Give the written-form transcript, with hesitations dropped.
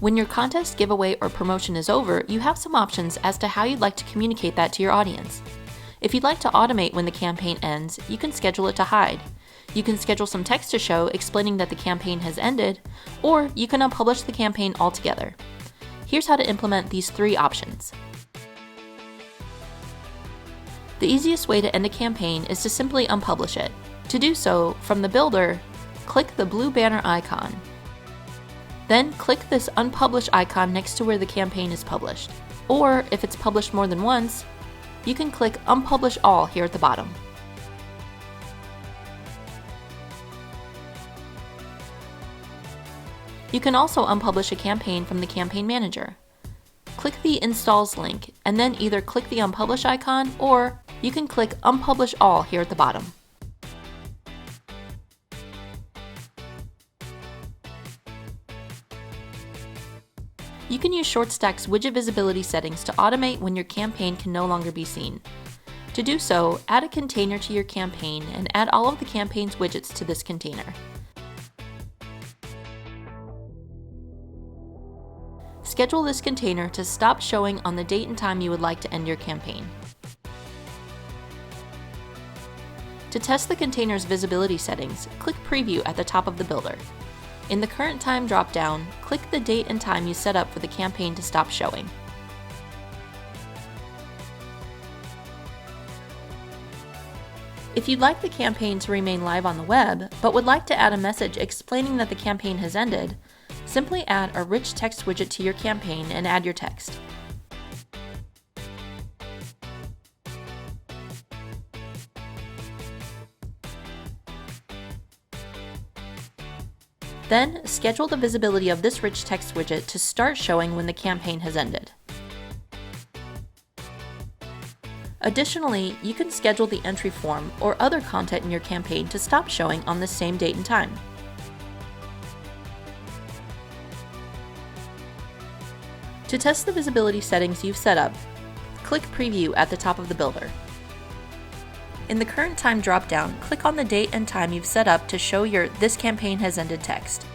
When your contest, giveaway, or promotion is over, you have some options as to how you'd like to communicate that to your audience. If you'd like to automate when the campaign ends, you can schedule it to hide. You can schedule some text to show explaining that the campaign has ended, or you can unpublish the campaign altogether. Here's how to implement these three options. The easiest way to end a campaign is to simply unpublish it. To do so, from the builder, click the blue banner icon. Then click this unpublish icon next to where the campaign is published. Or if it's published more than once, you can click unpublish all here at the bottom. You can also unpublish a campaign from the campaign manager. Click the installs link and then either click the unpublish icon or you can click unpublish all here at the bottom. You can use ShortStack's widget visibility settings to automate when your campaign can no longer be seen. To do so, add a container to your campaign and add all of the campaign's widgets to this container. Schedule this container to stop showing on the date and time you would like to end your campaign. To test the container's visibility settings, click Preview at the top of the builder. In the Current Time drop-down, click the date and time you set up for the campaign to stop showing. If you'd like the campaign to remain live on the web, but would like to add a message explaining that the campaign has ended, simply add a rich text widget to your campaign and add your text. Then, schedule the visibility of this rich text widget to start showing when the campaign has ended. Additionally, you can schedule the entry form or other content in your campaign to stop showing on the same date and time. To test the visibility settings you've set up, click Preview at the top of the builder. In the Current Time drop-down, click on the date and time you've set up to show your This Campaign Has Ended text.